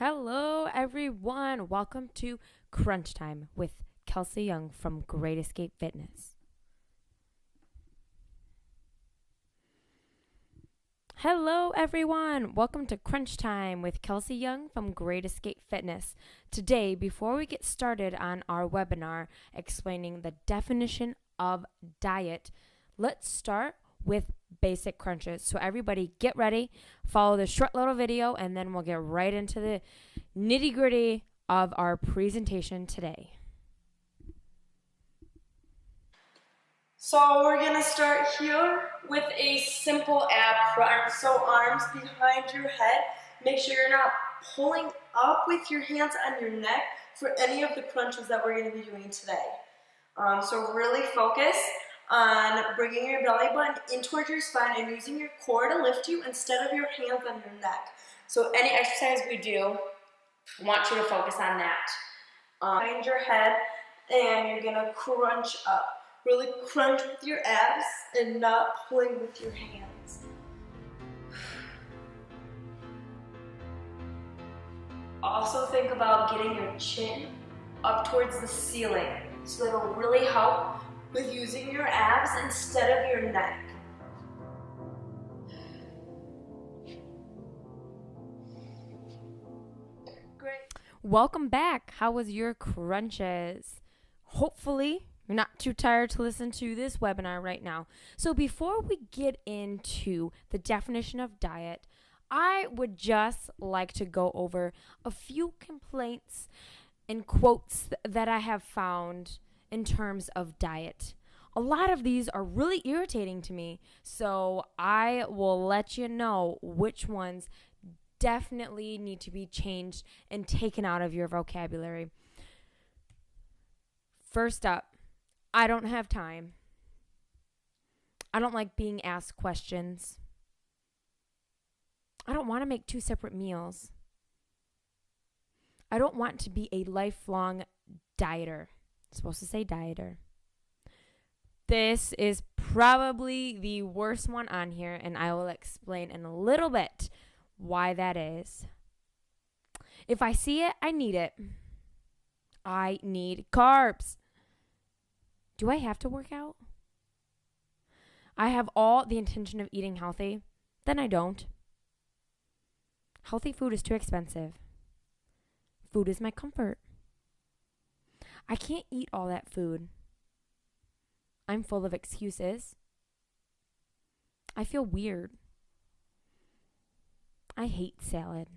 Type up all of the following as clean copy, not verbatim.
Hello, everyone. Welcome to Crunch Time with Kelsey Young from Great Escape Fitness. Hello, everyone. Welcome to Crunch Time with Kelsey Young from Great Escape Fitness. Today, before we get started on our webinar explaining the definition of diet, let's start with basic crunches. So everybody get ready, follow the short little video, and then we'll get right into the nitty-gritty of our presentation today. So we're gonna start here with a simple ab crunch. So arms behind your head. Make sure you're not pulling up with your hands on your neck for any of the crunches that we're gonna be doing today. So really focus on bringing your belly button in towards your spine and using your core to lift you instead of your hands on your neck. So any exercise we do, I want you to focus on that. Behind your head, and you're gonna crunch up. Really crunch with your abs and not pulling with your hands. Also think about getting your chin up towards the ceiling. So that'll really help with using your abs instead of your neck. Great. Welcome back. How was your crunches? Hopefully, you're not too tired to listen to this webinar right now. So before we get into the definition of diet, I would just like to go over a few complaints and quotes that I have found in terms of diet. A lot of these are really irritating to me, so I will let you know which ones definitely need to be changed and taken out of your vocabulary. First up, I don't have time. I don't like being asked questions. I don't want to make 2 separate meals. I don't want to be a lifelong dieter. I'm supposed to say dieter. This is probably the worst one on here, and I will explain in a little bit why that is. If I see it, I need it. I need carbs. Do I have to work out? I have all the intention of eating healthy, then I don't. Healthy food is too expensive. Food is my comfort. I can't eat all that food. I'm full of excuses. I feel weird. I hate salad.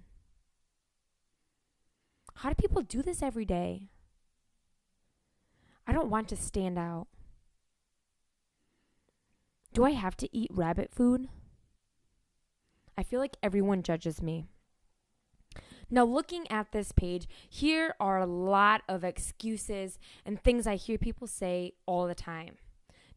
How do people do this every day? I don't want to stand out. Do I have to eat rabbit food? I feel like everyone judges me. Now, looking at this page, here are a lot of excuses and things I hear people say all the time.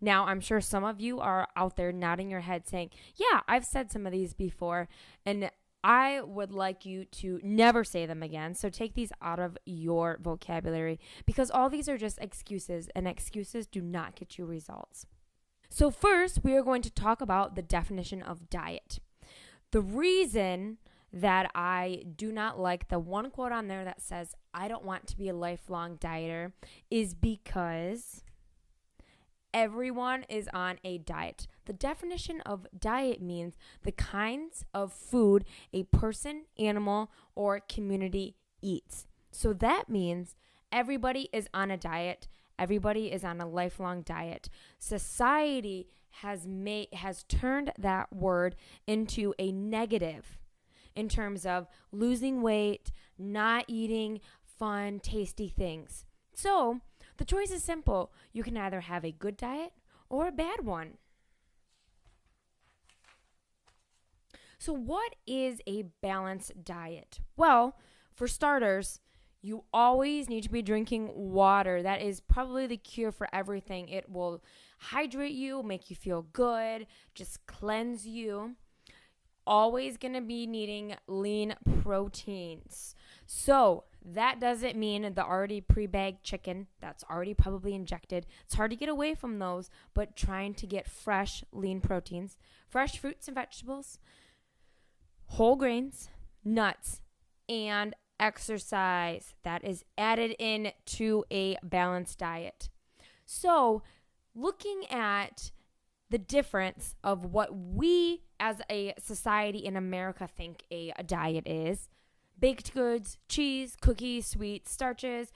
Now, I'm sure some of you are out there nodding your head saying, yeah, I've said some of these before, and I would like you to never say them again. So take these out of your vocabulary because all these are just excuses, and excuses do not get you results. So first, we are going to talk about the definition of diet. The reason that I do not like the one quote on there that says, I don't want to be a lifelong dieter, is because everyone is on a diet. The definition of diet means the kinds of food a person, animal, or community eats. So that means everybody is on a diet. Everybody is on a lifelong diet. Society has turned that word into a negative in terms of losing weight, not eating fun, tasty things. So the choice is simple. You can either have a good diet or a bad one. So what is a balanced diet? Well, for starters, you always need to be drinking water. That is probably the cure for everything. It will hydrate you, make you feel good, just cleanse you. Always going to be needing lean proteins. So that doesn't mean the already pre-bagged chicken that's already probably injected. It's hard to get away from those, but trying to get fresh, lean proteins, fresh fruits and vegetables, whole grains, nuts, and exercise that is added in to a balanced diet. So, looking at the difference of what we as a society in America think a diet is: baked goods, cheese, cookies, sweets, starches,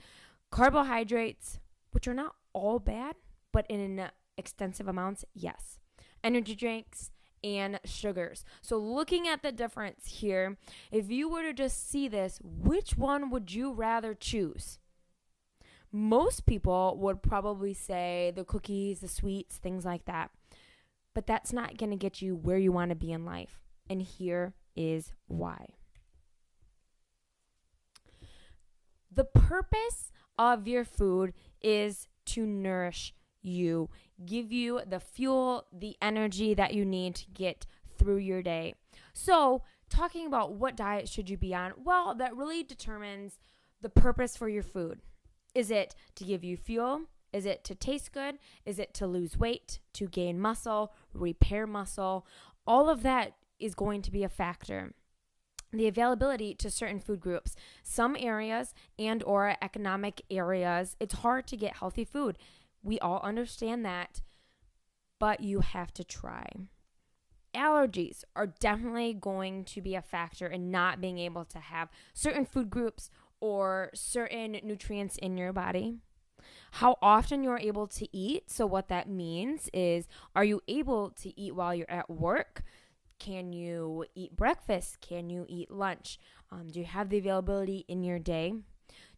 carbohydrates, which are not all bad, but in extensive amounts, yes. Energy drinks and sugars. So looking at the difference here, if you were to just see this, which one would you rather choose? Most people would probably say the cookies, the sweets, things like that. But that's not going to get you where you want to be in life. And here is why. The purpose of your food is to nourish you, give you the fuel, the energy that you need to get through your day. So, talking about what diet should you be on, well, that really determines the purpose for your food. Is it to give you fuel? Is it to taste good? Is it to lose weight, to gain muscle, repair muscle? All of that is going to be a factor. The availability to certain food groups. Some areas and or economic areas, it's hard to get healthy food. We all understand that, but you have to try. Allergies are definitely going to be a factor in not being able to have certain food groups or certain nutrients in your body. How often you're able to eat. So what that means is, are you able to eat while you're at work? Can you eat breakfast? Can you eat lunch? Do you have the availability in your day?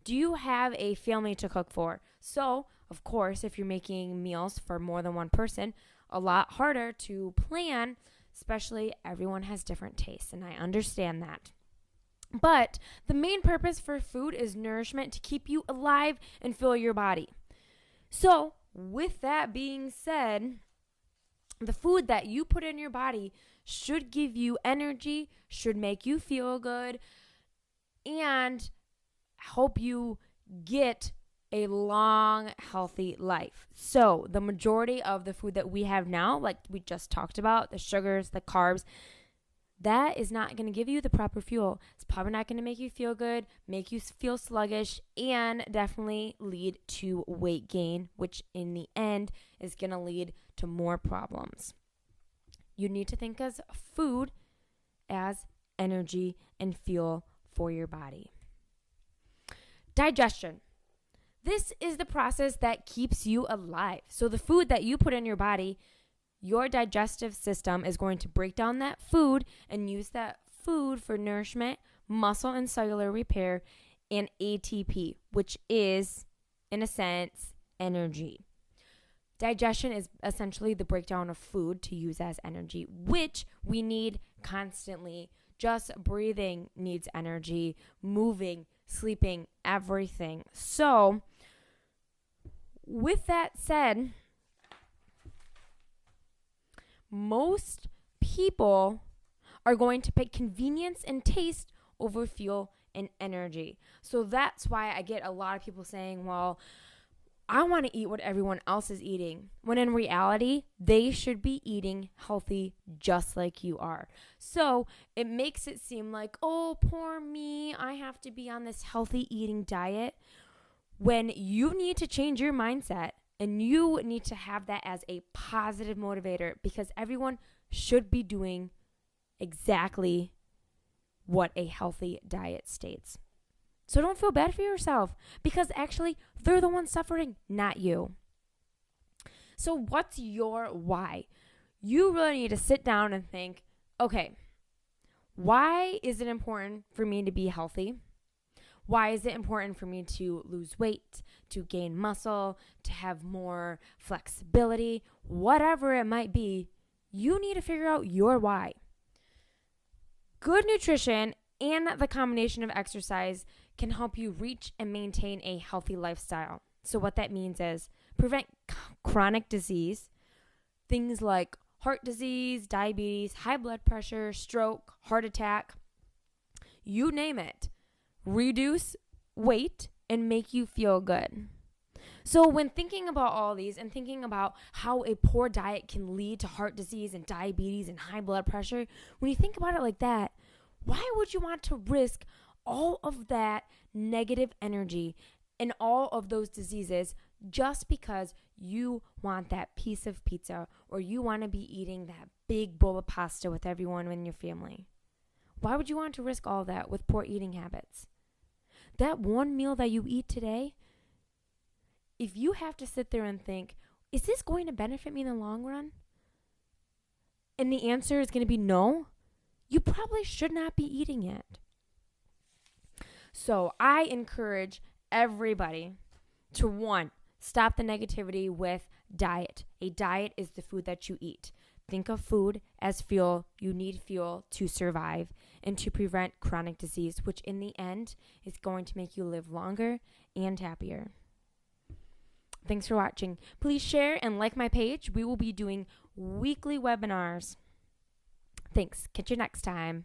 Do you have a family to cook for? So, of course, if you're making meals for more than one person, a lot harder to plan, especially everyone has different tastes, and I understand that. But the main purpose for food is nourishment, to keep you alive and fill your body. So, with that being said, the food that you put in your body should give you energy, should make you feel good, and help you get a long, healthy life. So the majority of the food that we have now, like we just talked about, the sugars, the carbs, that is not going to give you the proper fuel. It's probably not going to make you feel good, make you feel sluggish, and definitely lead to weight gain, which in the end is going to lead to more problems. You need to think of food as energy and fuel for your body. Digestion. This is the process that keeps you alive. So the food that you put in your body, your digestive system is going to break down that food and use that food for nourishment, muscle and cellular repair, and ATP, which is, in a sense, energy. Digestion is essentially the breakdown of food to use as energy, which we need constantly. Just breathing needs energy, moving, sleeping, everything. So, with that said, most people are going to pick convenience and taste over fuel and energy. So that's why I get a lot of people saying, well, I want to eat what everyone else is eating, when in reality, they should be eating healthy just like you are. So it makes it seem like, oh, poor me, I have to be on this healthy eating diet, when you need to change your mindset and you need to have that as a positive motivator, because everyone should be doing exactly what a healthy diet states. So don't feel bad for yourself, because actually they're the ones suffering, not you. So what's your why? You really need to sit down and think, okay, why is it important for me to be healthy? Why is it important for me to lose weight, to gain muscle, to have more flexibility? Whatever it might be, you need to figure out your why. Good nutrition and the combination of exercise can help you reach and maintain a healthy lifestyle. So what that means is prevent chronic disease, things like heart disease, diabetes, high blood pressure, stroke, heart attack, you name it. Reduce weight and make you feel good. So when thinking about all these and thinking about how a poor diet can lead to heart disease and diabetes and high blood pressure, when you think about it like that, why would you want to risk all of that negative energy and all of those diseases just because you want that piece of pizza or you want to be eating that big bowl of pasta with everyone in your family. Why would you want to risk all that with poor eating habits? That one meal that you eat today, if you have to sit there and think, is this going to benefit me in the long run? And the answer is going to be no, you probably should not be eating it. So I encourage everybody to, one, stop the negativity with diet. A diet is the food that you eat. Think of food as fuel. You need fuel to survive and to prevent chronic disease, which in the end is going to make you live longer and happier. Thanks for watching. Please share and like my page. We will be doing weekly webinars. Thanks. Catch you next time.